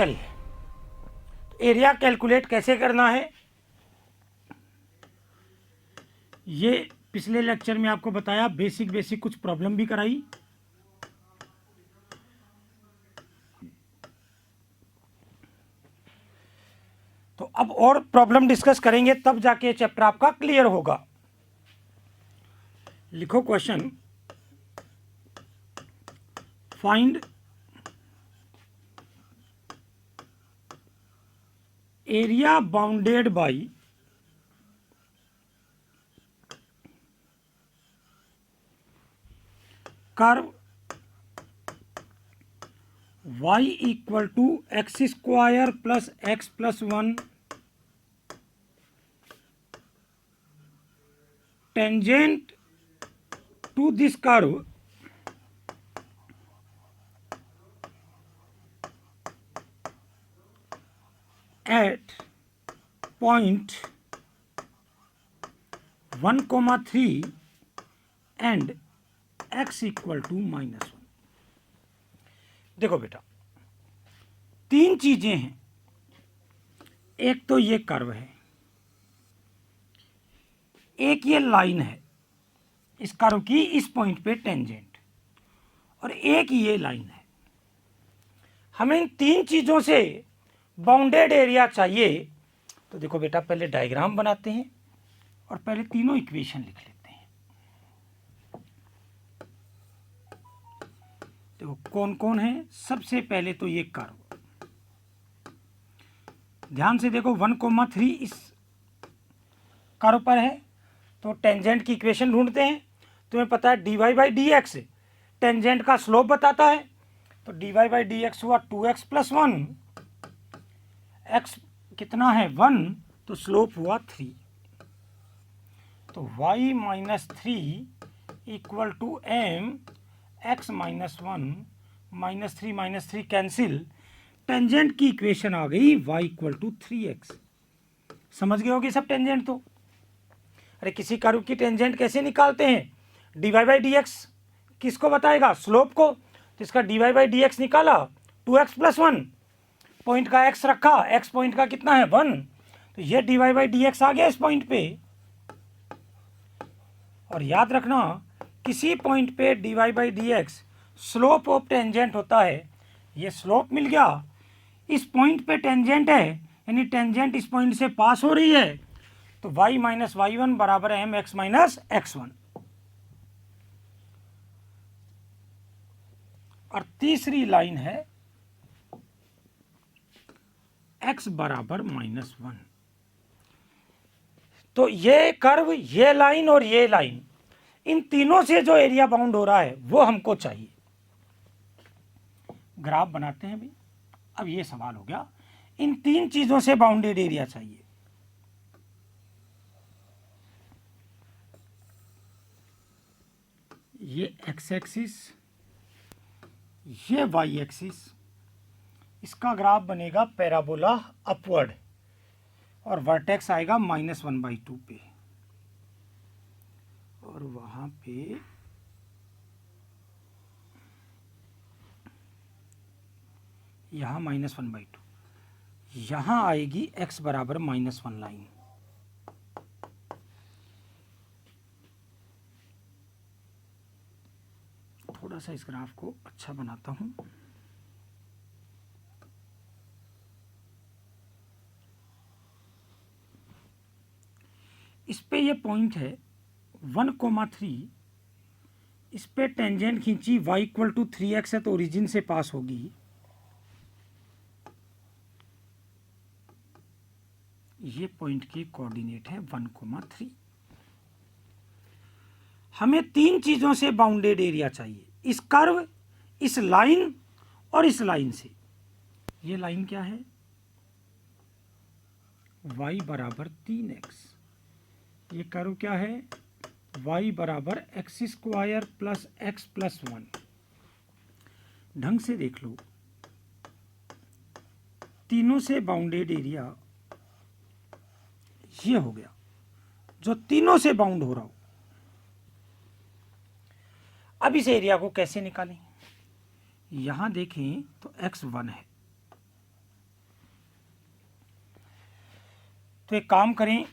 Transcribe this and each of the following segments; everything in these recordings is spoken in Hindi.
चलिए, एरिया कैलकुलेट कैसे करना है ये पिछले लेक्चर में आपको बताया, बेसिक कुछ प्रॉब्लम भी कराई। तो अब और प्रॉब्लम डिस्कस करेंगे, तब जाके चैप्टर आपका क्लियर होगा। लिखो question, find area bounded by curve y equal to x square plus x plus 1 tangent to this curve at point 1,3 and x equal to -1। देखो बेटा, तीन चीजें हैं। एक तो ये कर्व है, एक ये लाइन है इस कर्व की इस पॉइंट पे टेंजेंट, और एक ये लाइन है। हमें इन तीन चीजों से बाउंडेड एरिया चाहिए। तो देखो बेटा, पहले डायग्राम बनाते हैं और पहले तीनों इक्वेशन लिख लेते हैं। देखो कौन कौन है। सबसे पहले तो ये कर्व, ध्यान से देखो 1,3 इस कर्व पर है, तो टेंजेंट की इक्वेशन ढूंढते हैं। तुम्हें पता है dy by D x tangent का स्लोप बताता है, तो dy बाई डी एक्स हुआ 2x प्लस 1, x कितना है 1, तो स्लोप हुआ 3। तो y minus 3 equal to m x minus 1 minus 3 cancel, tangent की इक्वेशन आ गई y इक्वल टू 3x। समझ गए होगे सब टेंजेंट तो। अरे किसी कर्व की टेंजेंट कैसे निकालते हैं? dy बाई डी एक्स किसको बताएगा? स्लोप को। तो इसका dy बाई डी एक्स निकाला 2x प्लस 1, पॉइंट का x रखा, x पॉइंट का कितना है 1, तो ये dy बाई डी एक्स आ गया इस पॉइंट पे। और याद रखना, किसी पॉइंट पे dy by D x slope of tangent होता है। ये स्लोप मिल गया, इस पॉइंट पे टेंजेंट है, यानी टेंजेंट इस पॉइंट से पास हो रही है, तो y माइनस वाई वन बराबर है mx माइनस x1। और तीसरी लाइन है x बराबर -1। तो ये कर्व, ये लाइन और ये लाइन, इन तीनों से जो एरिया बाउंड हो रहा है वो हमको चाहिए। ग्राफ बनाते हैं अभी। अब ये सवाल हो गया, इन तीन चीजों से बाउंडेड एरिया चाहिए। ये x एक्सिस, ये y एक्सिस, इसका ग्राफ बनेगा पैराबोला अपवर्ड, और वर्टेक्स आएगा -1/2 पे, और वहां पे यहां -1/2, यहां आएगी x बराबर -1 लाइन। थोड़ा सा इस ग्राफ को अच्छा बनाता हूं। इस पे ये पॉइंट है 1,3, इस पे टेंजेंट खींची, y इक्वल टू 3x है, तो ओरिजिन से पास होगी। ये पॉइंट के कोऑर्डिनेट है 1,3। हमें तीन चीजों से बाउंडेड एरिया चाहिए, इस कर्व, इस लाइन और इस लाइन से। ये लाइन क्या है? y बराबर 3x। ये कर्व क्या है? y बराबर x square plus x plus 1। ढंग से देख लो, तीनों से बाउंडेड एरिया ये हो गया, जो तीनों से बाउंड हो रहा हो। अब इस एरिया को कैसे निकालें? यहां देखें तो x 1 है, तो एक काम करें,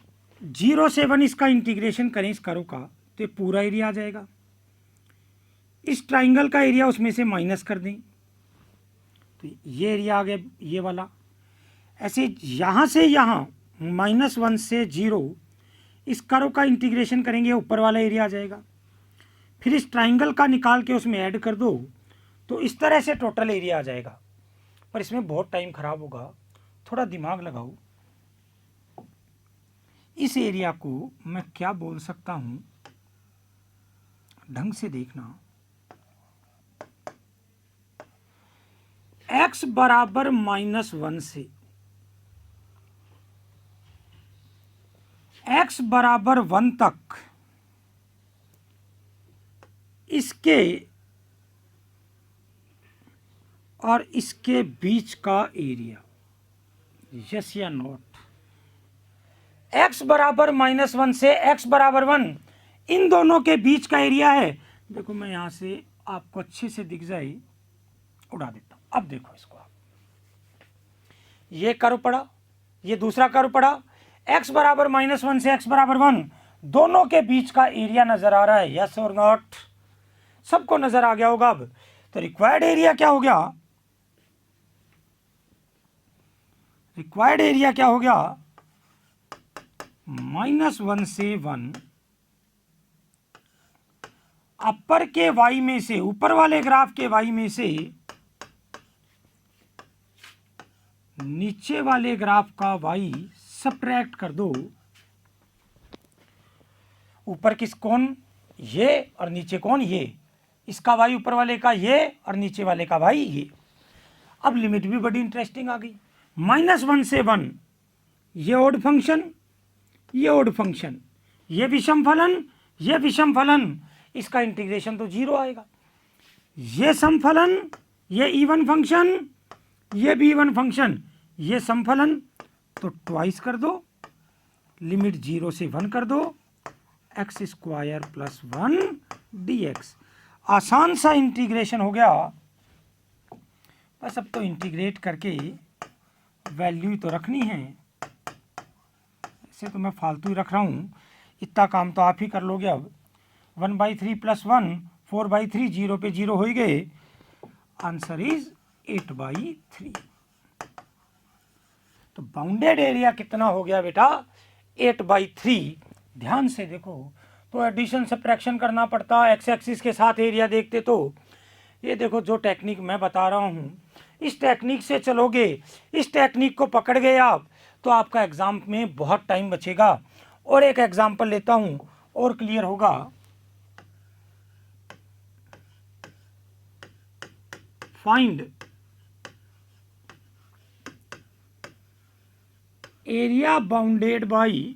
0 से 1 इसका इंटीग्रेशन करें इस कर्व का, तो ये पूरा एरिया आ जाएगा। इस ट्राइंगल का एरिया उसमें से माइनस कर दें, तो ये एरिया आ गया ये वाला। ऐसे यहाँ से यहाँ -1 से 0 इस कर्व का इंटीग्रेशन करेंगे, ऊपर वाला एरिया आ जाएगा। फिर इस ट्राइंगल का निकाल के उसमें ऐड कर दो, तो इस तरह से टोटल एरिया आ जाएगा। पर इसमें बहुत टाइम खराब होगा, थोड़ा दिमाग लगाओ। इस एरिया को मैं क्या बोल सकता हूं, ढंग से देखना। x बराबर -1 से x बराबर 1 तक इसके और इसके बीच का एरिया, यस या नॉट। x बराबर -1 से x बराबर 1, इन दोनों के बीच का एरिया है। देखो मैं यहां से आपको अच्छे से दिख जाए उड़ा देता हूं। अब देखो इसको, आप ये कर्व पड़ा, ये दूसरा कर्व पड़ा, x बराबर -1 से x बराबर 1, दोनों के बीच का एरिया नजर आ रहा है, यस और नॉट। सबको नजर आ गया होगा। अब तो रिक्वायर्ड एरिया क्या हो गया, रिक्वायर्ड एरिया क्या हो गया, -1 से 1 अपर के y में से, ऊपर वाले ग्राफ के y में से नीचे वाले ग्राफ का y सब्ट्रैक्ट कर दो। ऊपर किस कौन ये और नीचे कौन ये, इसका y ऊपर वाले का ये और नीचे वाले का y ये। अब लिमिट भी बड़ी इंटरेस्टिंग आ गई। -1 से 1 ये ओड फंक्शन, ये ओड फंक्शन, ये विषम फलन, ये विषम फलन, इसका इंटीग्रेशन तो 0 आएगा। ये समफलन, ये इवन फंक्शन, ये भी इवन फंक्शन, ये समफलन, तो ट्वाइस कर दो, लिमिट 0 से 1 कर दो, x स्क्वायर प्लस 1 dx। आसान सा इंटीग्रेशन हो गया। बस अब तो इंटीग्रेट करके वैल्यू तो रखनी है, ऐसे तो मैं फालतू ही रख रहा हूँ, इतना काम तो आप ही कर लोगे। अब 1/3 + 1 4/3, 0 पे 0 हो ही गए, आंसर इज 8/3। तो बाउंडेड एरिया कितना हो गया बेटा, 8/3। ध्यान से देखो, तो एडिशन सब्ट्रैक्शन करना पड़ता, एक्स एक्सिस के साथ एरिया देखते। तो ये देखो जो टेक्निक मैं बता रहा हूँ, इस टेक्निक से चलोगे, इस टेक्निक को पकड़ गए आप, तो आपका एग्जाम में बहुत टाइम बचेगा। और एक एग्जाम्पल लेता हूँ और क्लियर होगा। Find area bounded by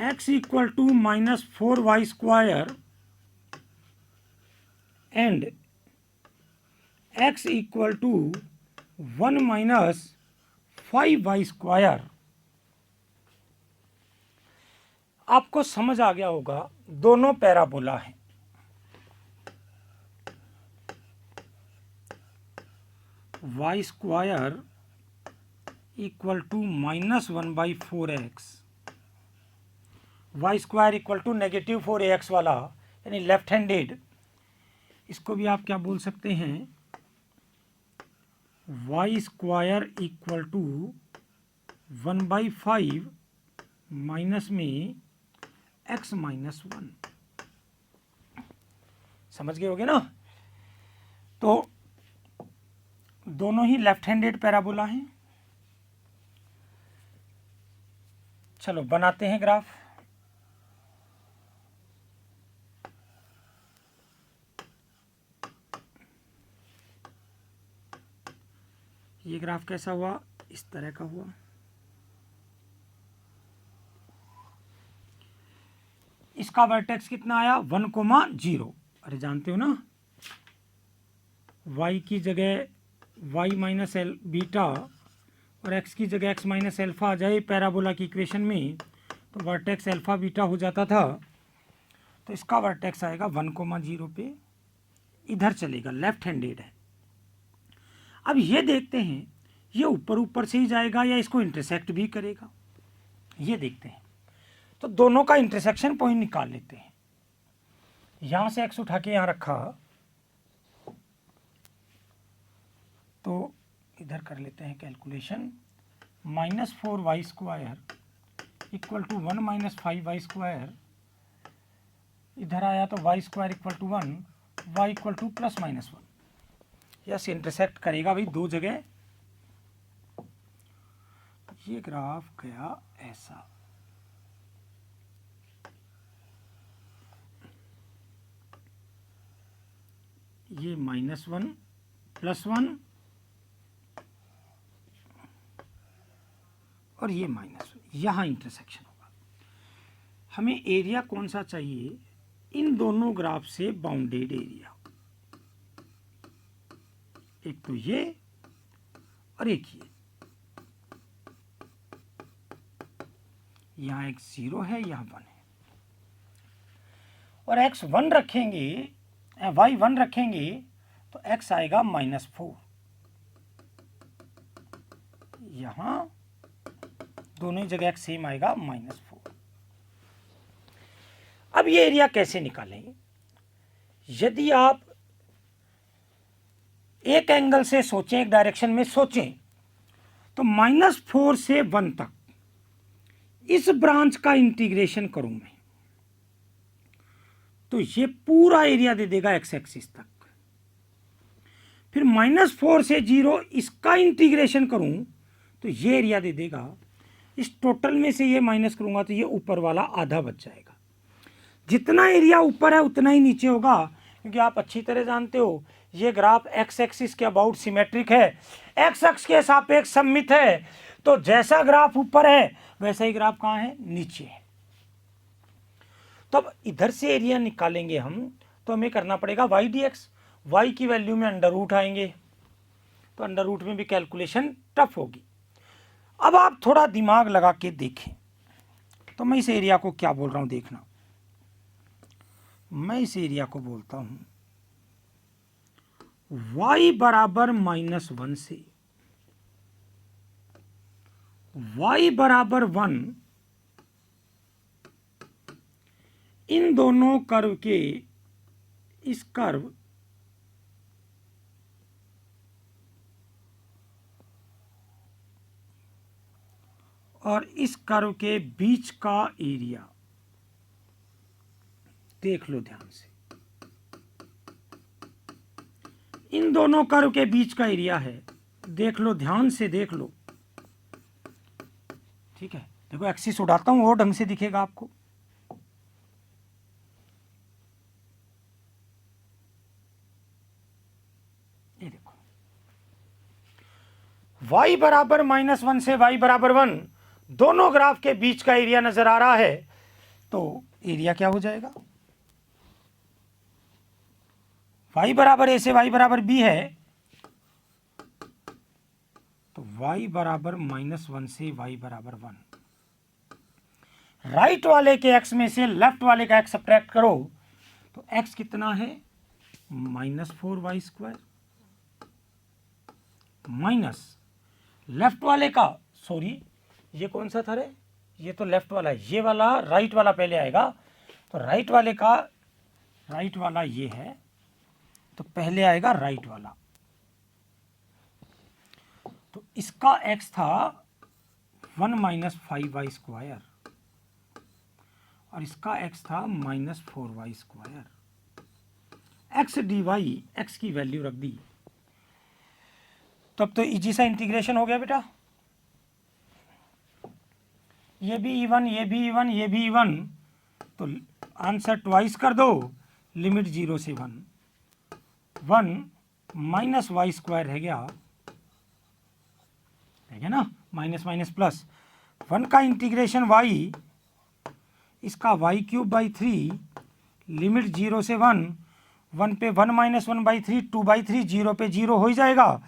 x equal to -4y square and x equal to 1 minus 5y square। आपको समझ आ गया होगा, दोनों पैराबोला हैं। y square equal to -1/4x, y square equal to -4ax वाला, यानी लेफ्ट हैंडेड। इसको भी आप क्या बोल सकते हैं, y square equal to 1/5 minus में x -1। समझ गए होगे ना। तो दोनों ही लेफ्ट हैंडेड पैराबोला हैं। चलो बनाते हैं ग्राफ। ये ग्राफ कैसा हुआ, इस तरह का हुआ। इसका वर्टेक्स कितना आया, 1,0। अरे जानते हो ना, y की जगह y माइनस एल बीटा और x की जगह x माइनस एल्फा आ जाए पैराबोला की इक्वेशन में, तो वर्टेक्स एल्फा बीटा हो जाता था। तो इसका वर्टेक्स आएगा 1,0 पे, इधर चलेगा, लेफ्ट हैंडेड है। अब ये देखते हैं ये ऊपर ऊपर से ही जाएगा या इसको इंटरसेक्ट भी करेगा, ये देखते हैं। तो दोनों का इंटरसेक्शन पॉइंट निकाल लेते हैं। यहां से x उठा के यहां रखा, तो इधर कर लेते हैं calculation. -4y² equal to 1 - 5y², इधर आया तो y² equal to 1, y equal to +-1। Yes, intersect करेगा भाई दो जगह। ये ग्राफ गया ऐसा, ये -1 +1 और ये -1, यहाँ इंटरसेक्शन होगा। हमें एरिया कौन सा चाहिए? इन दोनों ग्राफ से बाउंडेड एरिया, एक तो ये और एक ये। यहाँ एक 0 है, यहाँ 1 है, और x 1 रखेंगे, y 1 रखेंगे तो x आएगा -4। यहाँ दोनों जगह x सेम आएगा -4। अब ये एरिया कैसे निकालेंगे? यदि आप एक एंगल से सोचें, एक डायरेक्शन में सोचें, तो -4 से 1 तक इस ब्रांच का इंटीग्रेशन करूं मैं, तो ये पूरा एरिया दे देगा x एक्सिस तक। फिर -4 से 0 इसका इंटीग्रेशन करूं तो ये एरिया दे देगा। इस टोटल में से ये माइनस करूंगा तो ये ऊपर वाला आधा बच जाएगा। जितना एरिया ऊपर है उतना ही नीचे होगा, क्योंकि आप अच्छी तरह जानते हो ये ग्राफ x एक्सिस के अबाउट सिमेट्रिक है, x अक्ष के सापेक्ष सममित है। तो जैसा ग्राफ ऊपर है वैसा ही ग्राफ कहाँ है? नीचे है। तो अब इधर से एरिया निकालेंगे हम, तो हमें करना पड़ेगा y dx। y की वैल्यू में अंडर रूट आएंगे, तो अंडर रूट में भी कैलकुलेशन टफ होगी। अब आप थोड़ा दिमाग लगा के देखें, तो मैं इस एरिया को क्या बोल रहा हूं देखना। मैं इस एरिया को बोलता हूं y बराबर -1 से y बराबर 1, इन दोनों कर्व के, इस कर्व और इस कर्व के बीच का एरिया देख लो ध्यान से। इन दोनों कर्व के बीच का एरिया है, देख लो ध्यान से, देख लो, ठीक है। देखो एक्सिस उड़ाता हूं और ढंग से दिखेगा आपको। ये देखो y बराबर -1 से y बराबर 1, दोनों ग्राफ के बीच का एरिया नजर आ रहा है। तो एरिया क्या हो जाएगा? y बराबर a से y बराबर b है, तो y बराबर -1 से y बराबर 1। राइट वाले के x में से लेफ्ट वाले का x सब्ट्रैक्ट करो तो x कितना है? -4y² माइनस लेफ्ट वाले का, सॉरी ये कौन सा था रे? ये तो लेफ्ट वाला है, ये वाला राइट वाला पहले आएगा। तो राइट वाले का, राइट वाला ये है, तो पहले आएगा राइट वाला। तो इसका x था 1 - 5y² और इसका x था -4y²। x dy, x की वैल्यू रख दी, तब तो इजी सा इंटीग्रेशन हो गया बेटा। ये भी इवन, ये भी इवन, ये भी इवन, तो आंसर ट्वाइस कर दो। लिमिट 0 से 1, 1 - y² रह गया ना, माइनस माइनस प्लस 1 का इंटीग्रेशन y, इसका y³/3, लिमिट 0 से 1, 1 पे 1 - 1/3, 2/3, 0 पे 0 हो ही जाएगा।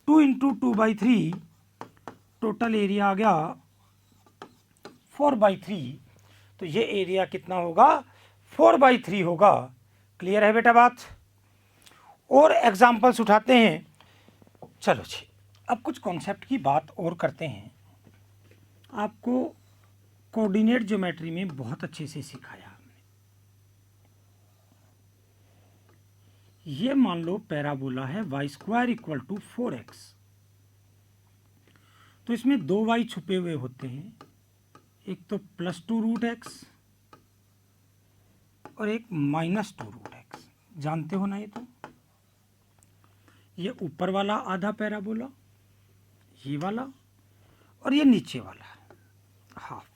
2 × 2/3, टोटल एरिया आ गया 4/3। तो ये एरिया कितना होगा? 4/3 होगा। क्लियर है बेटा बात? और एग्जाम्पल्स उठाते हैं। चलो जी, अब कुछ कॉन्सेप्ट की बात और करते हैं। आपको कोऑर्डिनेट ज्योमेट्री में बहुत अच्छे से सिखाया हमने। ये मान लो पैराबोला है y² = 4x, तो इसमें दो y छुपे हुए होते हैं, एक तो +2√x और एक -2√x। जानते हो ना? ये ऊपर वाला आधा पैराबोला, ये वाला, और ये नीचे वाला हाफ।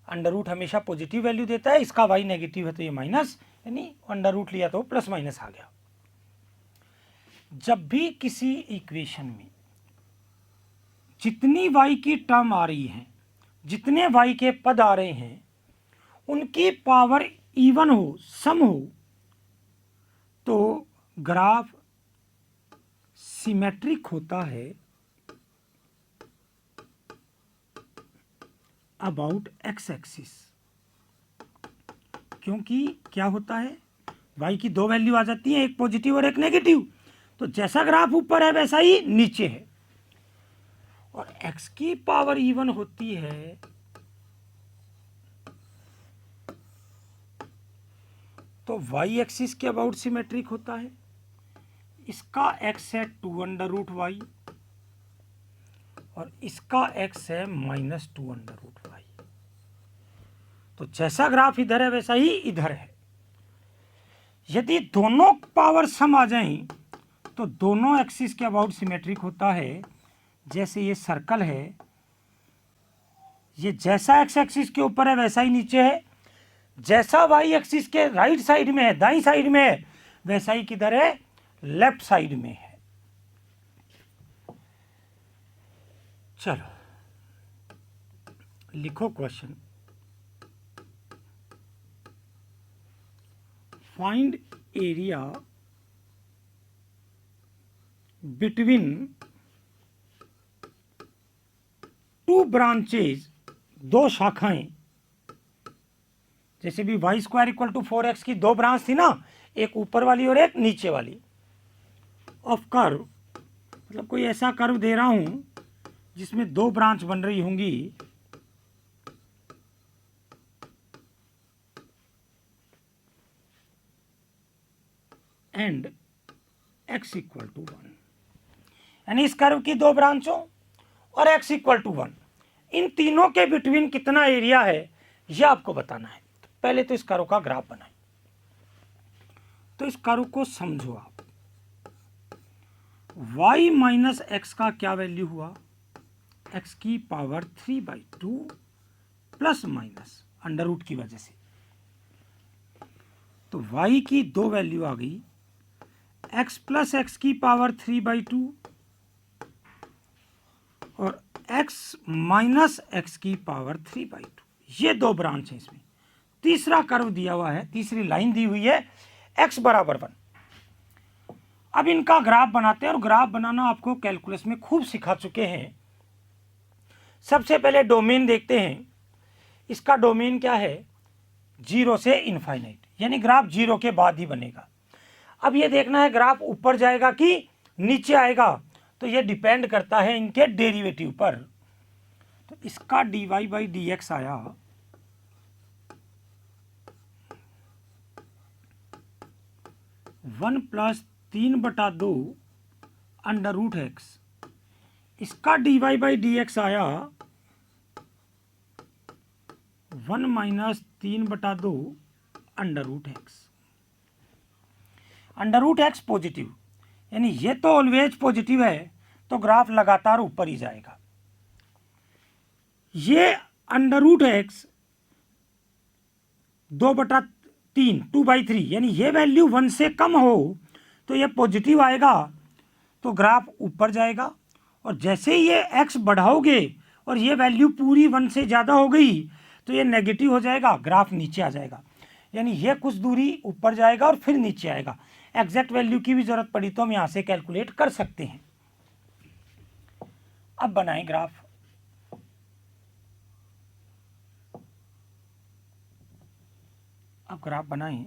अंडर रूट हमेशा पॉजिटिव वैल्यू देता है, इसका y नेगेटिव है तो ये माइनस, यानी अंडर रूट लिया तो प्लस माइनस आ गया। जब भी किसी इक्वेशन में जितनी y की टर्म आ रही है, जितने y के पद आ रहे हैं, उनकी पावर इवन हो, सम हो, तो ग्राफ सिमेट्रिक होता है अबाउट x एक्सिस। क्योंकि क्या होता है, y की दो वैल्यू आ जाती है, एक पॉजिटिव और एक नेगेटिव, तो जैसा ग्राफ ऊपर है वैसा ही नीचे है। और x की पावर इवन होती है तो y एक्सिस के अबाउट सिमेट्रिक होता है। इसका x है 2√y और इसका x है -2√y। तो जैसा ग्राफ इधर है वैसा ही इधर है। यदि दोनों पावर सम आ जाएं तो दोनों एक्सिस के अबाउट सिमेट्रिक होता है। जैसे ये सर्कल है, ये जैसा x एक्सिस के ऊपर है वैसा ही नीचे है, जैसा y एक्सिस के राइट साइड में है, दाईं साइड में है, वैसा ही किधर है, लेफ्ट साइड में है। चलो लिखो question. Find area between two branches, दो शाखाएं। जैसे भी y² = 4x की दो ब्रांच थी ना, एक ऊपर वाली और एक नीचे वाली, ऑफ कर्व, मतलब कोई ऐसा कर्व दे रहा हूं जिसमें दो ब्रांच बन रही होंगी, एंड x = 1, यानी इस कर्व की दो ब्रांचों और x = 1, इन तीनों के बिटवीन कितना एरिया है यह आपको बताना है। तो पहले तो इस कर्व का ग्राफ बनाएं। तो इस कर्व को समझो आप। y - x का क्या वैल्यू हुआ, x की power 3/2 plus minus under root की वजह से। तो y की दो वैल्यू आ गई, x + x की पावर 3/2 और x - x की पावर 3/2। ये दो ब्रांच है इसमें। तीसरा कर्व दिया हुआ है, तीसरी लाइन दी हुई है, x = 1। अब इनका ग्राफ बनाते हैं, और ग्राफ बनाना आपको कैलकुलस में खूब सिखा चुके हैं। सबसे पहले डोमेन देखते हैं। इसका डोमेन क्या है, 0 से इनफाइनाइट, यानी ग्राफ 0 के बाद ही बनेगा। अब ये देखना है ग्राफ ऊपर जाएगा कि नीचे आएगा, तो ये डिपेंड करता है इनके डेरिवेटिव पर। तो इसका dy/dx आया 1 + 3/2 √x। इसका dy/dx आया 1 - 3/2 √x। √x पॉजिटिव, यानी ये तो ऑलवेज पॉजिटिव है, तो ग्राफ लगातार ऊपर ही जाएगा। ये √x 2/3 2/3, यानी ये वैल्यू 1 से कम हो तो ये पॉजिटिव आएगा, तो ग्राफ ऊपर जाएगा। और जैसे ही ये x बढ़ाओगे और ये वैल्यू पूरी 1 से ज़्यादा हो गई तो ये नेगेटिव हो जाएगा, ग्राफ नीचे आ जाएगा। यानी ये कुछ दूरी ऊपर जाएगा और फिर नीचे आएगा। एग्जैक्ट वैल्यू की भी जरूरत पड़ी तो हम यहाँ से कैलकुलेट कर सकते हैं। अब बनाएं ग्राफ। अब ग्राफ बनाएं।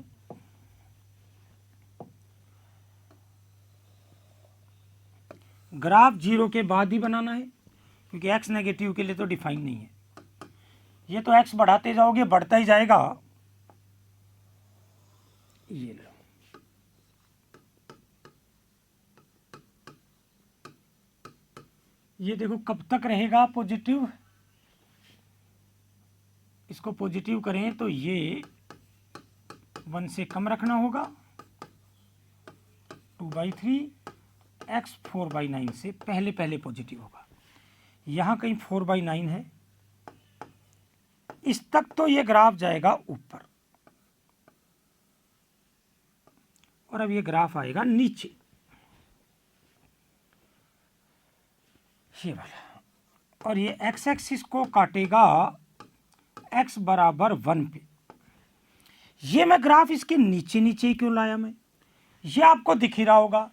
ग्राफ 0 के बाद ही बनाना है, क्योंकि x नेगेटिव के लिए तो डिफाइन नहीं है। ये तो x बढ़ाते जाओगे बढ़ता ही जाएगा। ये लो, ये देखो कब तक रहेगा पॉजिटिव, इसको पॉजिटिव करें तो ये 1 से कम रखना होगा, 2/3, x 4/9 से पहले पहले पॉजिटिव होगा। यहाँ कहीं 4/9 है, इस तक तो ये ग्राफ जाएगा ऊपर, और अब ये ग्राफ आएगा नीचे, ये वाला, और ये x एक्सिस को काटेगा x बराबर 1 पे। ये मैं ग्राफ इसके नीचे नीचे ही क्यों लाया मैं, ये आपको दिख ही रहा होगा,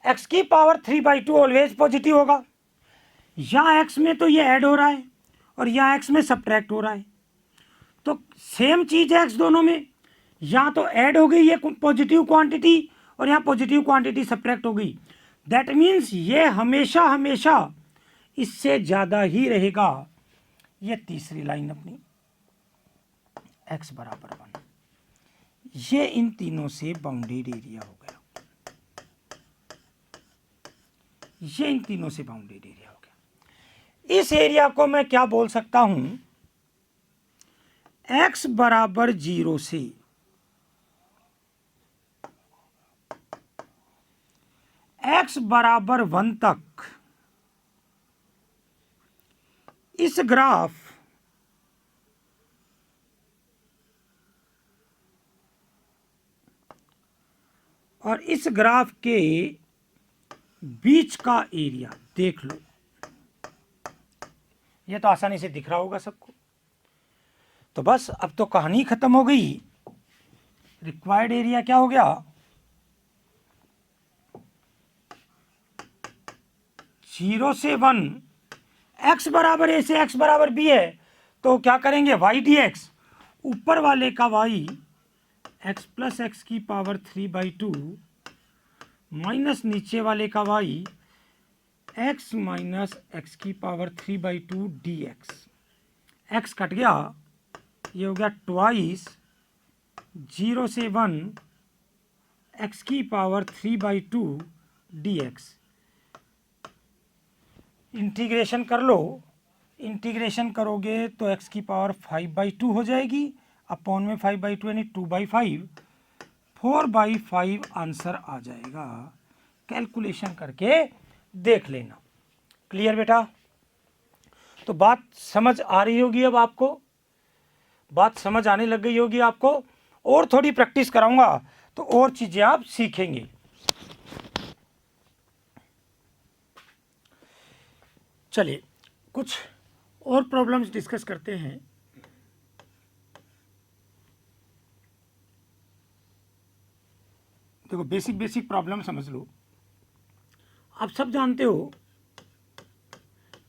x की पावर 3/2 ऑलवेज पॉजिटिव होगा। यहाँ x में तो ये ऐड हो रहा है और यहाँ x में सब्ट्रैक्ट हो रहा है, तो सेम चीज है x दोनों में, यहाँ तो ऐड हो गई ये पॉजिटिव क्वांटिटी और यहाँ पॉजिटिव क्वांटिटी सब्ट्रैक्ट हो गई। दैट मीन्स ये हमेशा हमेशा इससे ज़्यादा ही रहेगा। ये तीसरी लाइन अपनी x बराबर 1, ये इन तीनों से बाउंडेड एरिया हो गया, ये इन तीनों से बाउंडेड एरिया हो गया। इस एरिया को मैं क्या बोल सकता हूं, x बराबर 0 से x बराबर 1 तक इस ग्राफ और इस ग्राफ के बीच का एरिया देख लो, ये तो आसानी से दिख रहा होगा सबको। तो बस अब तो कहानी खत्म हो गई। रिक्वायर्ड एरिया क्या हो गया, 0 से 1, x बराबर a से x बराबर b है, तो क्या करेंगे y dx, ऊपर वाले का y x प्लस एक्स की पावर 3/2 माइनस नीचे वाले का y x माइनस एक्स की पावर 3/2 dx। x कट गया, ये हो गया ट्वाइस 0 से 1 x की पावर 3/2 dx। इंटीग्रेशन कर लो, इंटीग्रेशन करोगे तो x की पावर 5/2 हो जाएगी, अपॉन में 5/2 यानी 2/5, 4/5 आंसर आ जाएगा। कैलकुलेशन करके देख लेना। क्लियर बेटा? तो बात समझ आ रही होगी, अब आपको बात समझ आने लग गई होगी आपको, और थोड़ी प्रैक्टिस कराऊंगा तो और चीजें आप सीखेंगे। चलिए कुछ और प्रॉब्लम्स डिस्कस करते हैं। देखो बेसिक बेसिक प्रॉब्लम समझ लो। आप सब जानते हो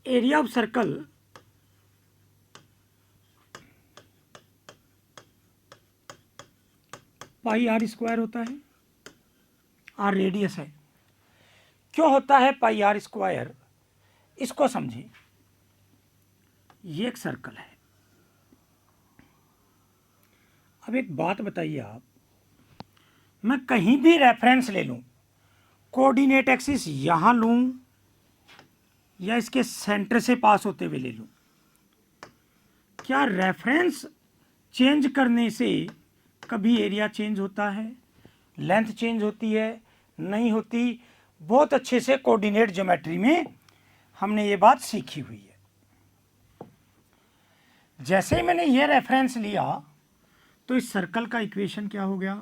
area of circle pi r square होता है, आर रेडियस है। क्यों होता है पाई आर स्क्वायर, इसको समझिए। ये एक सर्कल है। अब एक बात बताइए आप, मैं कहीं भी रेफरेंस ले लूं, कोऑर्डिनेट एक्सिस यहां लूं या इसके सेंटर से पास होते हुए ले लूं, क्या रेफरेंस चेंज करने से कभी एरिया चेंज होता है, लेंथ चेंज होती है? नहीं होती। बहुत अच्छे से कोऑर्डिनेट ज्योमेट्री में हमने ये बात सीखी हुई है। जैसे ही मैंने ये रेफरेंस लिया तो इस सर्कल का इक्वेशन क्या हो गया,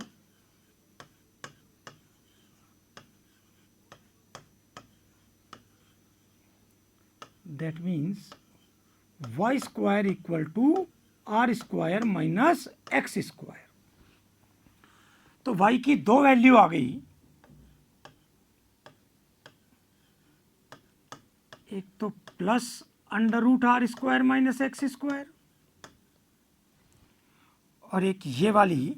that means y square equal to r square minus x square. तो y की दो वैल्यू आ गई, एक तो plus under root r square minus x square, और एक ये वाली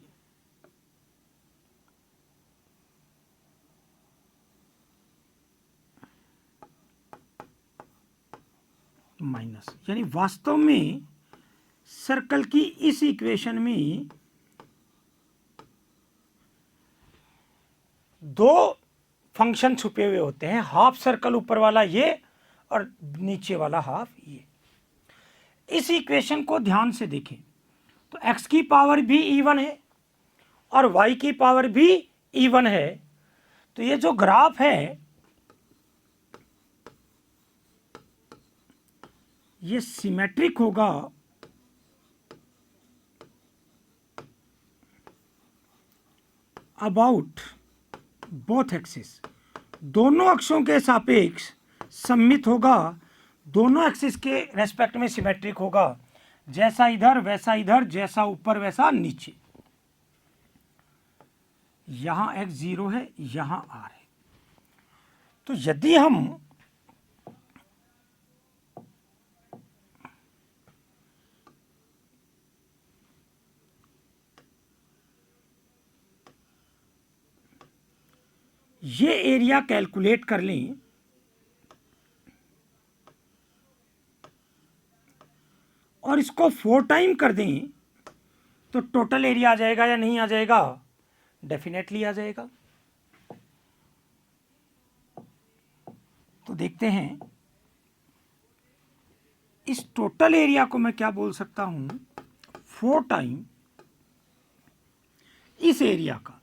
माइनस, यानी वास्तव में सर्कल की इस इक्वेशन में दो फंक्शन छुपे हुए होते हैं, हाफ सर्कल ऊपर वाला ये और नीचे वाला हाफ ये। इस इक्वेशन को ध्यान से देखें तो x की पावर भी इवन है और y की पावर भी इवन है, तो ये जो ग्राफ है ये सिमेट्रिक होगा अबाउट बोथ एक्सिस, दोनों अक्षों के सापेक्ष सममित होगा, दोनों एक्सिस के रेस्पेक्ट में सिमेट्रिक होगा, जैसा इधर वैसा इधर, जैसा ऊपर वैसा नीचे। यहां x 0 है, यहां r है। तो यदि हम ये एरिया कैलकुलेट कर लें और इसको 4 टाइम कर दें तो टोटल एरिया आ जाएगा या नहीं आ जाएगा? डेफिनेटली आ जाएगा। तो देखते हैं इस टोटल एरिया को मैं क्या बोल सकता हूं, 4 टाइम इस एरिया का।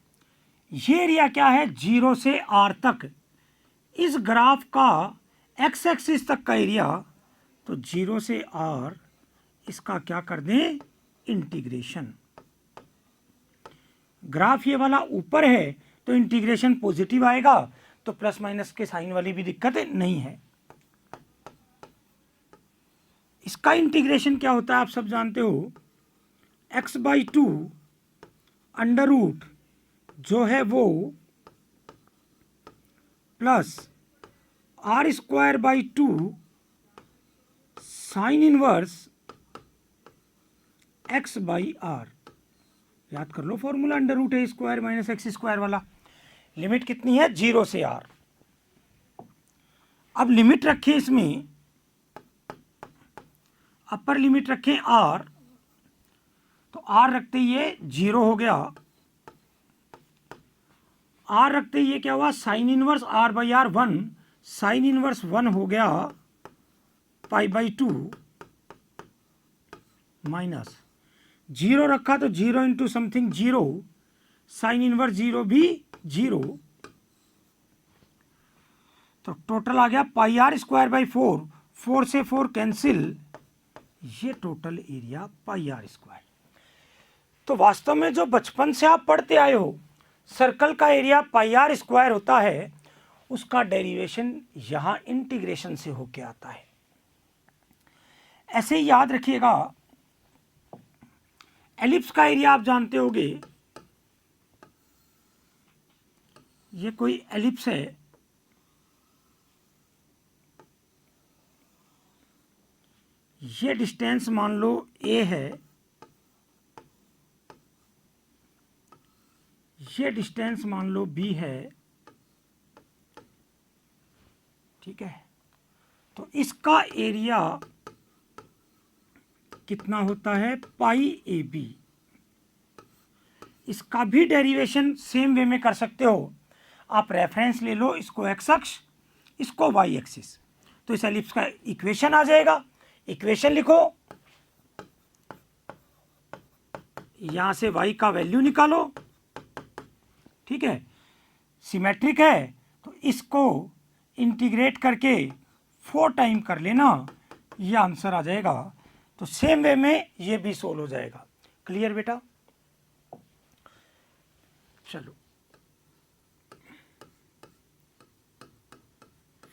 ये एरिया क्या है? 0 से r तक इस ग्राफ का x एक्सिस तक का एरिया। तो 0 से r इसका क्या कर दें? इंटीग्रेशन। ग्राफ ये वाला ऊपर है तो इंटीग्रेशन पॉजिटिव आएगा, तो प्लस माइनस के साइन वाली भी दिक्कत नहीं है। इसका इंटीग्रेशन क्या होता है आप सब जानते हो, x/2 अंडर रूट जो है वो plus r²/2 sine inverse x/r। याद कर लो फॉर्मूला, अंडर रूट ए स्क्वायर माइनस एक्स स्क्वायर वाला। लिमिट कितनी है? 0 से r। अब लिमिट रखें इसमें, अपर लिमिट रखें r, तो r रखते ये 0 हो गया, r रखते ये क्या हुआ? Sine inverse r/r 1, sine inverse 1 हो गया π/2 माइनस 0 रखा तो 0 इंटू समथिंग 0, साइन इनवर्स 0 भी 0, तो टोटल आ गया πr²/4, 4 से 4 कैंसिल, ये टोटल एरिया πr²। तो वास्तव में जो बचपन से आप पढ़ते आए हो सर्कल का एरिया πr² होता है, उसका डेरिवेशन यहां इंटीग्रेशन से होके आता है। ऐसे ही याद रखिएगा, एलिप्स का एरिया आप जानते होंगे, ये कोई एलिप्स है, ये डिस्टेंस मान लो a है, ये डिस्टेंस मान लो b है, ठीक है। तो इसका एरिया कितना होता है? πAB। इसका भी डेरिवेशन सेम वे में कर सकते हो आप। रेफरेंस ले लो, इसको x अक्ष, इसको y एक्सिस, तो इस एलिप्स का इक्वेशन आ जाएगा। इक्वेशन लिखो, यहां से y का वैल्यू निकालो, ठीक है। सिमेट्रिक है तो इसको इंटीग्रेट करके 4 टाइम कर लेना, ये आंसर आ जाएगा। तो सेम वे में ये भी सोल्व हो जाएगा। क्लियर बेटा? चलो,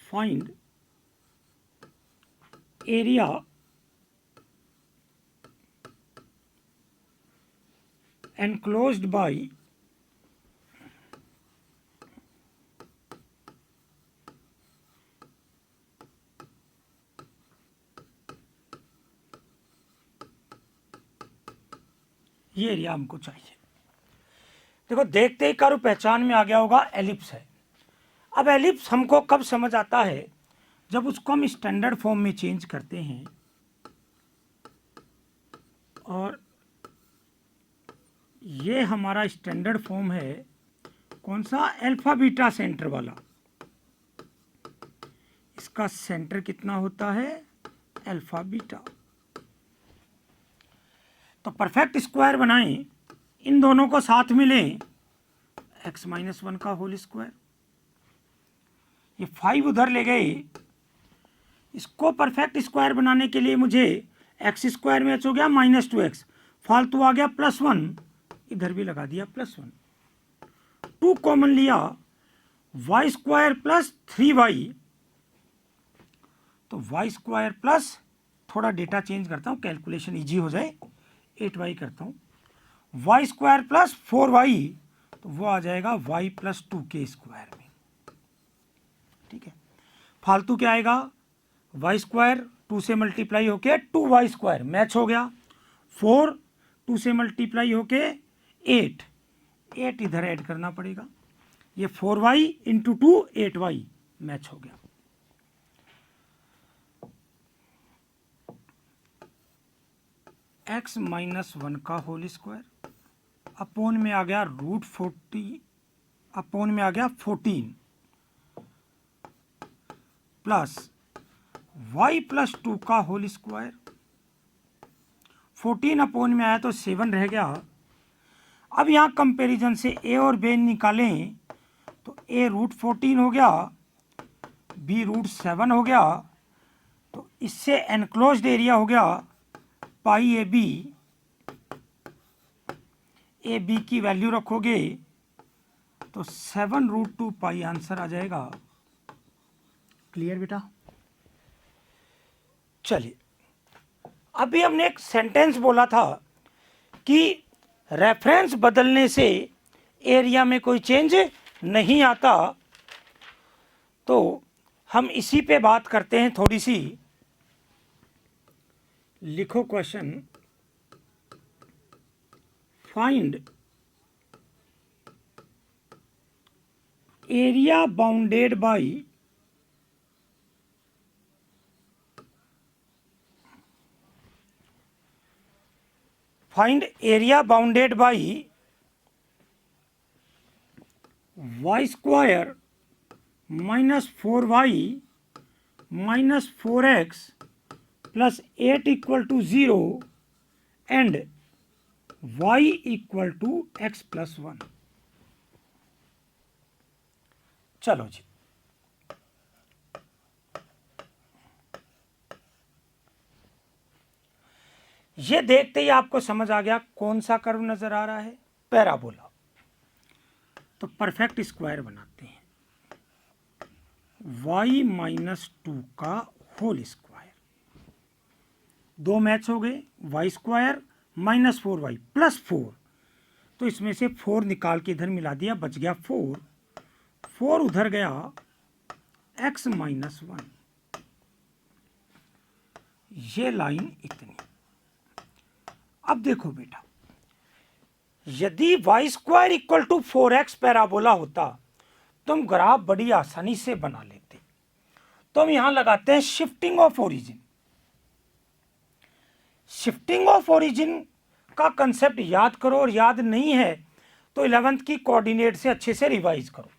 फाइंड एरिया enclosed by ये एरिया हमको चाहिए। देखो, देखते ही कारो पहचान में आ गया होगा, एलिप्स है। अब एलिप्स हमको कब समझ आता है? जब उसको हम स्टैंडर्ड फॉर्म में चेंज करते हैं और ये हमारा स्टैंडर्ड फॉर्म है कौन सा, अल्फा बीटा सेंटर वाला, इसका सेंटर कितना होता है, अल्फा बीटा। तो परफेक्ट स्क्वायर बनाएं, इन दोनों को साथ में लें, x माइनस 1 का होल स्क्वायर, ये 5 उधर ले गए, इसको परफेक्ट स्क्वायर बनाने के लिए मुझे एक्स स्क्वायर में हो गया -2x, फालतू आ गया +1, इधर भी लगा दिया +1, 2 कॉमन लिया, वाई स्क्वायर प्लस 3y, तो वाई स्क्वायर प्लस, थोड़ा डेटा चेंज करता हूँ कैलकुलेशन इजी हो जाए, 8y करता हूँ, वाई स्क्वायर प्लस 4y, तो वो आ जाएगा y प्लस 2k स्क्वायर में। ठीक है, फालतू क्या आएगा, वाई स्क्वायर 2 से मल्टीप्लाई होके 2y स्क्वायर मैच हो गया, 4 2 से मल्टीप्लाई होके 8 इधर ऐड करना पड़ेगा, ये 4y इंटू 2 8y मैच हो गया। x माइनस 1 का होल स्क्वायर अपोन में आ गया √40 अपोन में आ गया 14 प्लस y प्लस 2 का होल स्क्वायर, 14 अपोन में आया तो 7 रह गया। अब यहाँ कंपैरिजन से a और b निकालें तो a √14 हो गया, b √7 हो गया, तो इससे एनक्लोज्ड एरिया हो गया पाई ए बी की वैल्यू रखोगे तो 7√2 पाई आंसर आ जाएगा। क्लियर बेटा? चलिए, अभी हमने एक सेंटेंस बोला था कि रेफरेंस बदलने से एरिया में कोई चेंज नहीं आता, तो हम इसी पे बात करते हैं थोड़ी सी। लिखो question, find area bounded by y square minus 4y minus 4x plus 8 equal to 0 and y equal to x plus 1। चलो जी, ये देखते ही आपको समझ आ गया कौन सा कर्व नजर आ रहा है, पैराबोला। तो परफेक्ट स्क्वायर बनाते हैं, y माइनस 2 का होल स्क्वायर, 2 मैच हो गए, Y square minus 4y plus 4, तो इसमें से 4 निकाल के इधर मिला दिया, बच गया 4 उधर गया, x माइनस 1, ये लाइन इतनी। अब देखो बेटा, यदि y square equal to 4x parabola होता तो हम ग्राफ बड़ी आसानी से बना लेते। तो हम यहां लगाते हैं shifting of origin. Shifting of origin का कंसेप्ट याद करो, और याद नहीं है तो 11th की कोऑर्डिनेट से अच्छे से रिवाइज करो।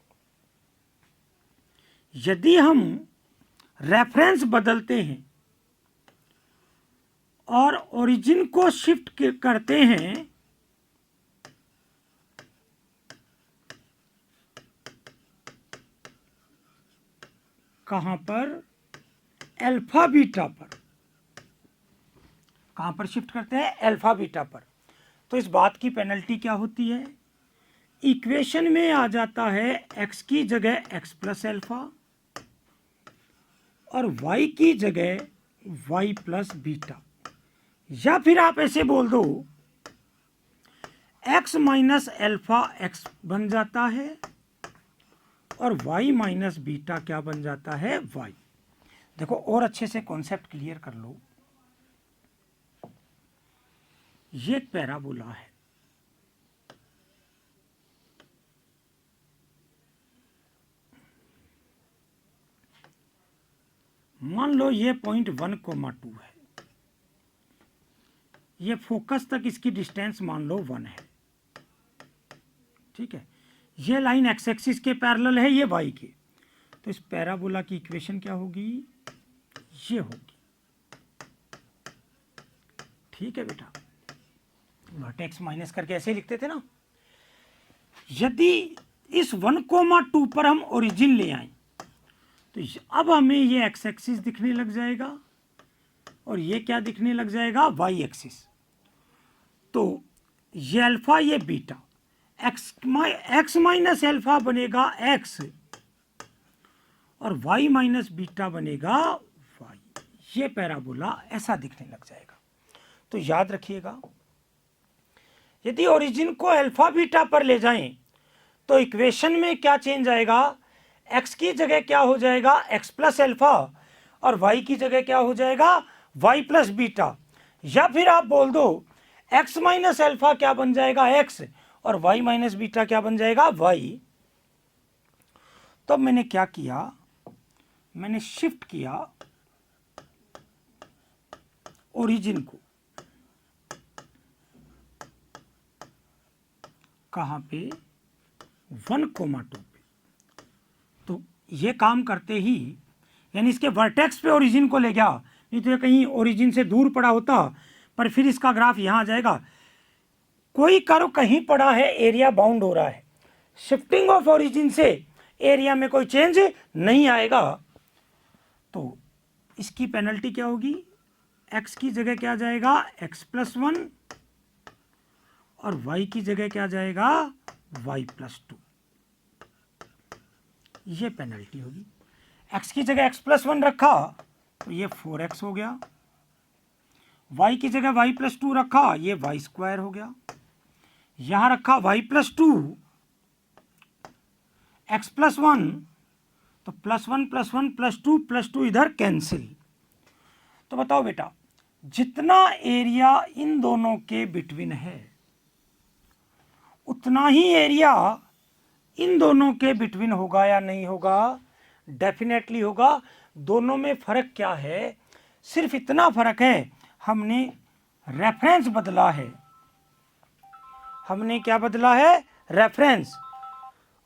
यदि हम रेफरेंस बदलते हैं और ओरिजिन को शिफ्ट करते हैं कहां पर, अल्फा बीटा पर, कहां पर शिफ्ट करते हैं, अल्फा बीटा पर, तो इस बात की पेनल्टी क्या होती है, इक्वेशन में आ जाता है x की जगह x प्लस अल्फा और y की जगह y प्लस बीटा, या फिर आप ऐसे बोल दो x माइनस अल्फा x बन जाता है और y माइनस बीटा क्या बन जाता है, y। देखो और अच्छे से कॉन्सेप्ट क्लियर कर लो, ये एक पैराबोला है, मान लो ये पॉइंट 1,2 है, ये फोकस तक इसकी डिस्टेंस मान लो 1 है, ठीक है। ये लाइन एक्स एक्सिस के पैरेलल है, ये वाई के, तो इस पैराबोला की इक्वेशन क्या होगी, ये होगी, ठीक है बेटा। वर्टेक्स माइनस करके ऐसे ही लिखते थे ना। यदि इस 1,2 पर हम ओरिजिन ले आए तो अब हमें ये एक्स एक्सिस दिखने लग जाएगा और ये क्या दिखने लग जाएगा, वाई एक्सिस। तो ये अल्फा ये बीटा, एक्स माइनस अल्फा बनेगा एक्स और वाई माइनस बीटा बनेगा वाई। ये पैराबोला ऐसा दिखने लग जाएगा। तो याद रखिएगा, यदि ओरिजिन को अल्फा बीटा पर ले जाएं तो इक्वेशन में क्या चेंज आएगा, एक्स की जगह क्या हो जाएगा, एक्स प्लस अल्फा, और वाई की जगह क्या हो जाएगा, वाई प्लस बीटा। या फिर आप बोल दो एक्स माइनस अल्फा क्या बन जाएगा, एक्स, और वाई माइनस बीटा क्या बन जाएगा, वाई। तो मैंने क्या किया, मैंने शिफ्ट किया ओरिजिन को कहाँ पे, 1,2 पे। तो ये काम करते ही यानी इसके वर्टेक्स पे ओरिजिन को ले गया, नहीं तो ये कहीं ओरिजिन से दूर पड़ा होता, पर फिर इसका ग्राफ यहाँ आ जाएगा। कोई कर्व कहीं पड़ा है, एरिया बाउंड हो रहा है, शिफ्टिंग ऑफ ओरिजिन से एरिया में कोई चेंज नहीं आएगा। तो इसकी पेनल्टी क्या होगी, एक्स की जगह क्या जाएगा, एक्स प्लस 1, और y की जगह क्या जाएगा, y प्लस 2। ये पेनल्टी होगी। x की जगह x प्लस 1 रखा तो ये 4x हो गया, y की जगह y प्लस 2 रखा ये y स्क्वायर हो गया, यहां रखा y प्लस 2, x प्लस 1, तो प्लस 1 प्लस 1 प्लस 2 इधर कैंसिल। तो बताओ बेटा, जितना एरिया इन दोनों के बिटवीन है उतना ही एरिया इन दोनों के बिटवीन होगा या नहीं होगा, डेफिनेटली होगा। दोनों में फर्क क्या है, सिर्फ इतना फर्क है, हमने रेफरेंस बदला है। हमने क्या बदला है, रेफरेंस,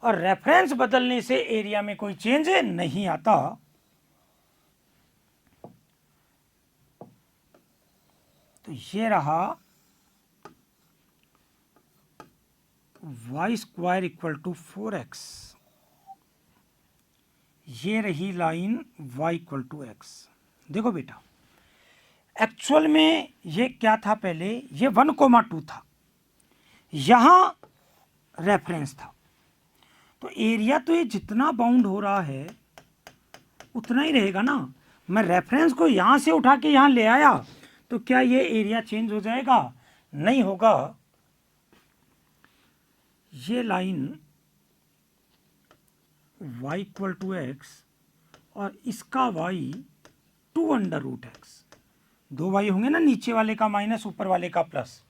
और रेफरेंस बदलने से एरिया में कोई चेंज नहीं आता। तो ये रहा y square equal to 4x, ये रही line y equal to x। देखो बेटा, एक्चुअल में ये क्या था, पहले ये 1,2 था, यहां रेफरेंस था, तो एरिया तो ये जितना बाउंड हो रहा है उतना ही रहेगा ना। मैं रेफरेंस को यहां से उठा के यहां ले आया तो क्या ये एरिया चेंज हो जाएगा, नहीं होगा। ये line y equal to x और इसका y 2√x, दो y होंगे ना, नीचे वाले का माइनस ऊपर वाले का प्लस।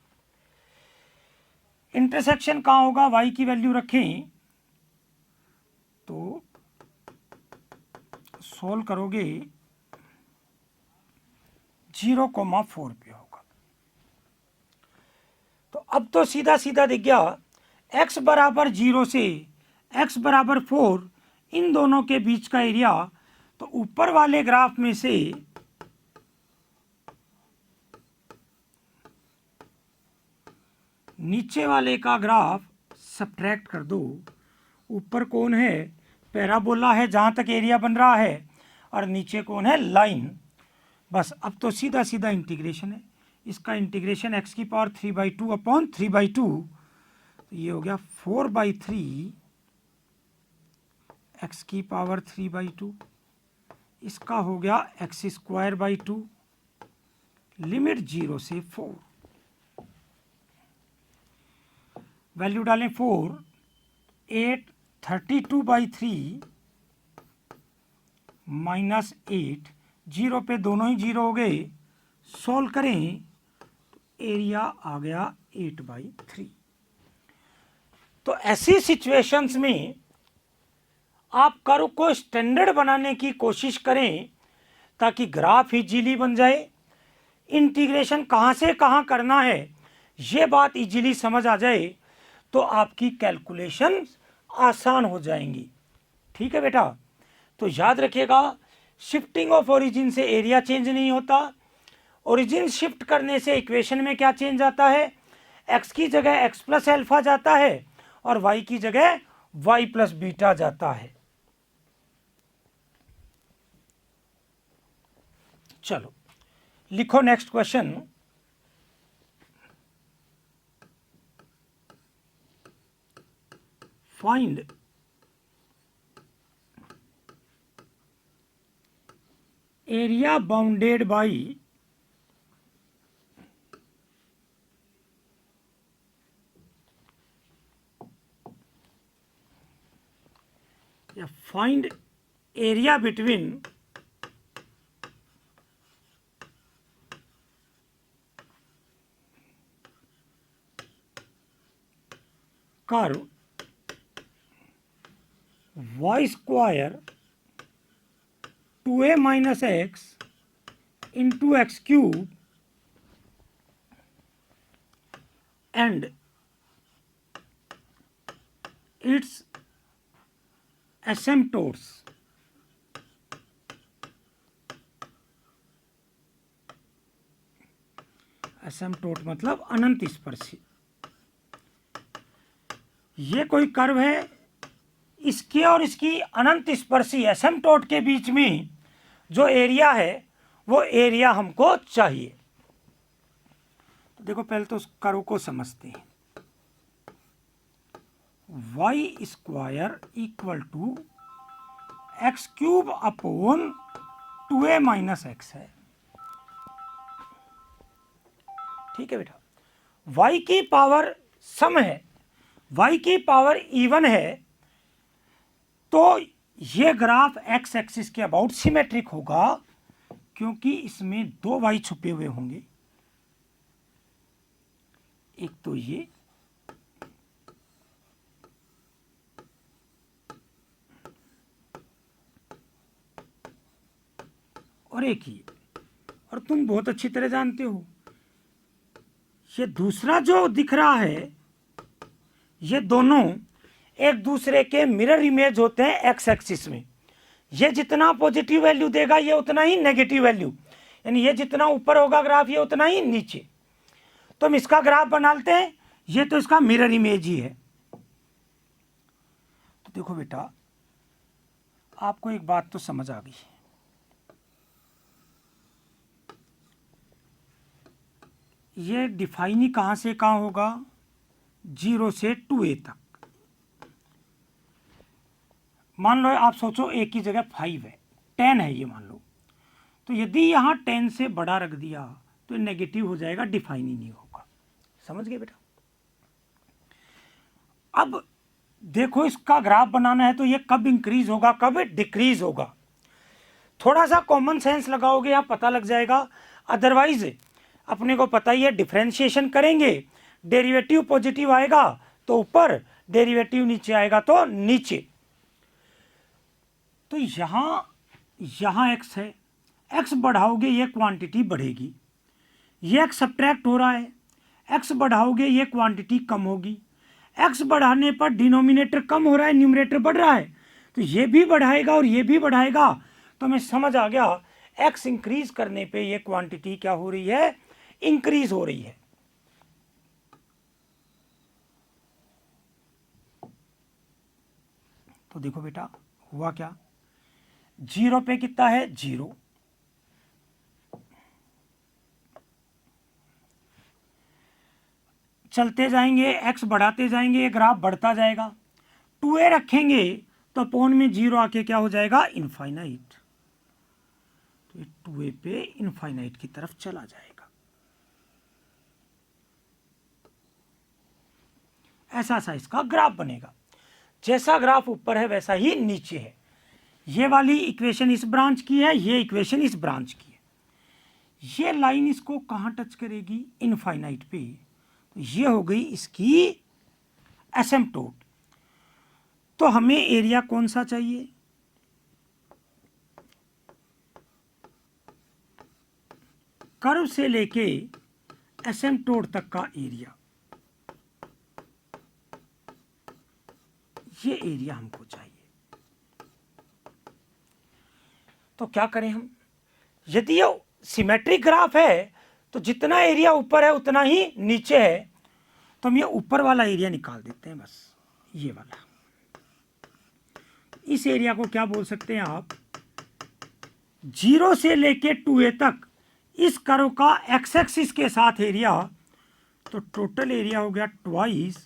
इंटरसेक्शन कहाँ होगा, y की वैल्यू रखें तो सोल्व करोगे 0,4 पे होगा। तो अब तो सीधा सीधा दिख गया, x बराबर 0 से x बराबर 4, इन दोनों के बीच का एरिया, तो ऊपर वाले ग्राफ में से नीचे वाले का ग्राफ सब्ट्रैक्ट कर दो। ऊपर कौन है, पैराबोला है जहां तक एरिया बन रहा है, और नीचे कौन है, लाइन। बस अब तो सीधा सीधा इंटीग्रेशन है, इसका इंटीग्रेशन x की पावर 3/2 अपॉन 3/2, तो ये हो गया 4/3 x की पावर 3/2, इसका हो गया x स्क्वायर बाई 2, लिमिट 0 से 4, वैल्यू डालें 4, 8, 32/3 माइनस 8, 0 पे दोनों ही 0 हो गए, सोल्व करें तो एरिया आ गया 8/3। तो ऐसी सिचुएशंस में आप कर्व को स्टैंडर्ड बनाने की कोशिश करें ताकि ग्राफ इजीली बन जाए, इंटीग्रेशन कहाँ से कहाँ करना है ये बात इजीली समझ आ जाए तो आपकी कैलकुलेशन आसान हो जाएंगी। ठीक है बेटा, तो याद रखिएगा शिफ्टिंग ऑफ ओरिजिन से एरिया चेंज नहीं होता, ओरिजिन शिफ्ट करने से इक्वेशन में क्या चेंज आता है, x की जगह x प्लस एल्फा जाता है और y की जगह y प्लस बीटा जाता है। चलो लिखो next question. Find area bounded by या find area between curve y square 2a minus x into x cube and its asymptotes. Asymptote मतलब अनंत स्पर्शी। ये कोई कर्व है, इसके और इसकी अनंत स्पर्शी एसिम्पटोट के बीच में जो एरिया है वो एरिया हमको चाहिए। तो देखो पहले तो उस कर्व को समझते हैं। y square equal to x cube upon 2a minus x है। ठीक है बेटा, y की पावर सम है, y की पावर इवन है, तो ये ग्राफ एक्स एक्सिस के अबाउट सिमेट्रिक होगा क्योंकि इसमें दो y छुपे हुए होंगे। एक तो ये और एक ही, और तुम बहुत अच्छी तरह जानते हो ये दूसरा जो दिख रहा है ये दोनों एक दूसरे के मिरर इमेज होते हैं एक्स एक्सिस में। ये जितना पॉजिटिव वैल्यू देगा ये उतना ही नेगेटिव वैल्यू, यानी ये जितना ऊपर होगा ग्राफ ये उतना ही नीचे। तो हम इसका ग्राफ बनाते हैं, ये तो इसका मिरर इमेज ही है। तो देखो बेटा आपको एक बात तो समझ आ गई, ये डिफाइन ही कहाँ से कहाँ होगा, 0 से 2a तक। मान लो आप सोचो a की जगह 5 है, 10 है ये मान लो, तो यदि यहाँ 10 से बड़ा रख दिया तो नेगेटिव हो जाएगा, डिफाइन ही नहीं होगा। समझ गए बेटा। अब देखो इसका ग्राफ बनाना है तो ये कब इंक्रीज होगा कब डिक्रीज होगा, थोड़ा सा कॉमन सेंस लगाओगे यहाँ पता लग जाएगा। अदरवाइज अपने को पता ही है डिफरेंशिएशन करेंगे, डेरिवेटिव पॉजिटिव आएगा तो ऊपर, डेरिवेटिव नीचे आएगा तो नीचे। तो यहाँ x है, x बढ़ाओगे ये क्वांटिटी बढ़ेगी, ये x सब्ट्रैक्ट हो रहा है, x बढ़ाओगे ये क्वांटिटी कम होगी, x बढ़ाने पर डिनोमिनेटर कम हो रहा है, न्यूमरेटर बढ़ रहा है, तो ये भी बढ़ाएगा और ये भी बढ़ाएगा। तो हमें समझ आ गया x इंक्रीज करने पे ये क्वांटिटी क्या हो रही है, इंक्रीज हो रही है। तो देखो बेटा हुआ क्या, 0 पे कितना है 0, चलते जाएंगे x बढ़ाते जाएंगे, ये ग्राफ बढ़ता जाएगा, 2a रखेंगे तो अपोन में 0 आके क्या हो जाएगा, इनफाइनाइट। तो ये 2a पे इनफाइनाइट की तरफ चला जाएगा। ऐसा सा इसका ग्राफ बनेगा, जैसा ग्राफ ऊपर है वैसा ही नीचे है। ये वाली इक्वेशन इस ब्रांच की है, ये इक्वेशन इस ब्रांच की है। ये लाइन इसको कहाँ टच करेगी, इनफाइनाइट पे। तो ये हो गई इसकी एसिम्पटोट। तो हमें एरिया कौन सा चाहिए, कर्व से लेके एसिम्पटोट तक का एरिया, ये एरिया हमको चाहिए। तो क्या करें हम, यदि ये सिमेट्रिक ग्राफ है तो जितना एरिया ऊपर है उतना ही नीचे है, तो हम ये ऊपर वाला एरिया निकाल देते हैं, बस ये वाला। इस एरिया को क्या बोल सकते हैं आप, 0 से लेके 2a तक इस कर्व का एक्स एक्सिस के साथ एरिया, तो टोटल एरिया हो गया ट्वाइस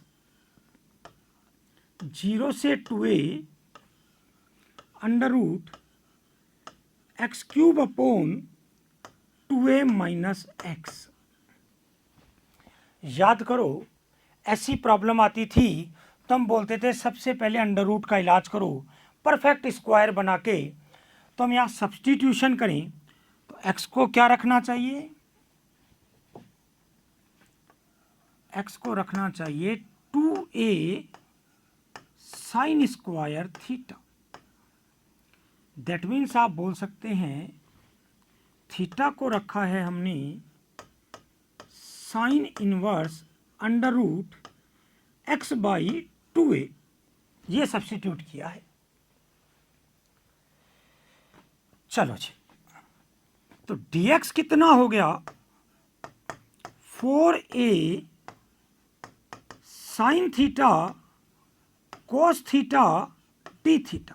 0 से 2a under root x cube upon 2a minus x. याद करो, ऐसी प्रॉब्लम आती थी तो हम बोलते थे सबसे पहले अंडर रूट का इलाज करो, परफेक्ट स्क्वायर बना के। तो हम यहाँ सब्स्टिट्यूशन करें तो x को क्या रखना चाहिए, x को रखना चाहिए 2a sine square theta. That means आप बोल सकते हैं थीटा को रखा है हमने sine inverse under root x by 2a, ये सब्स्टिट्यूट किया है। चलो जी, तो dx कितना हो गया, 4a sine theta cos theta D theta.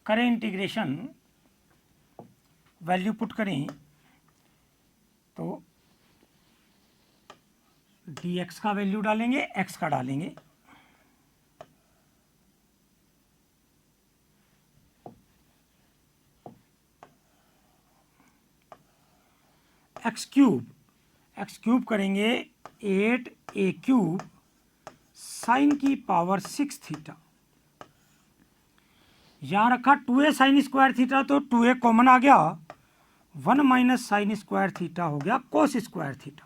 करें इंटीग्रेशन, वैल्यू पुट करें तो dx का वैल्यू डालेंगे, x का डालेंगे, एक्स क्यूब करेंगे 8a क्यूब साइन की पावर 6 थीटा। यहां रखा 2a साइन स्क्वायर थीटा, तो 2a कॉमन आ गया, 1 माइनस साइन स्क्वायर थीटा हो गया कोस स्क्वायर थीटा।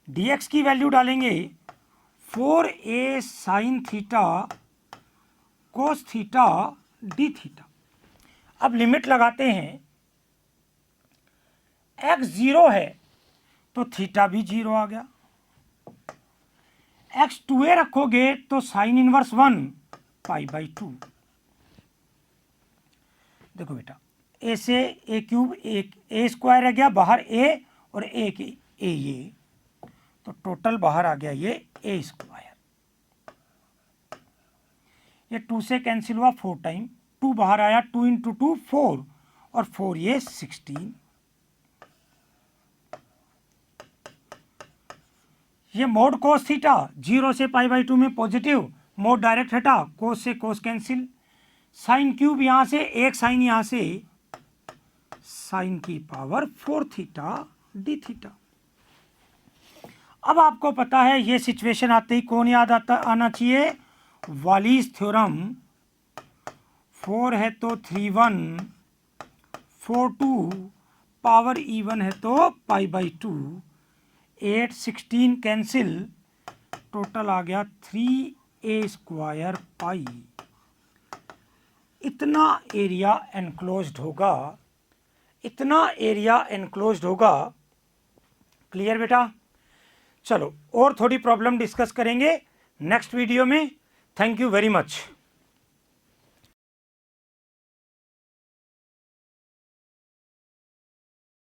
dx की वैल्यू डालेंगे 4a sine theta cos theta D theta. अब लिमिट लगाते हैं, x 0 है तो थीटा भी 0 आ गया, x 2a रखोगे तो साइन इनवर्स 1 पाई बाई 2। देखो बेटा, a से a क्यूब a स्क्वायर रह गया बाहर a, और a की a ये, तो टोटल बाहर आ गया ये a स्क्वायर। ये 2 से कैंसिल हुआ 4 टाइम, 2 बाहर आया, 2 इंटू 2 4, और 4 ये 16। ये मोड कोस थीटा 0 से पाई बाई 2 में पॉजिटिव, मोड डायरेक्ट हटा, कोस से कोस कैंसिल, साइन क्यूब यहां से, एक साइन यहां से, साइन की पावर 4 थीटा डी थीटा। अब आपको पता है ये सिचुएशन आते ही कौन याद आना चाहिए, वालीज थ्योरम। 4 है तो 3 1, 4 2, पावर इवन है तो पाई बाई 2, 8 16 कैंसिल, टोटल आ गया 3a स्क्वायर पाई। इतना एरिया एनक्लोज्ड होगा, इतना एरिया एनक्लोज्ड होगा। क्लियर बेटा? चलो और थोड़ी प्रॉब्लम डिस्कस करेंगे नेक्स्ट वीडियो में। Thank you very much.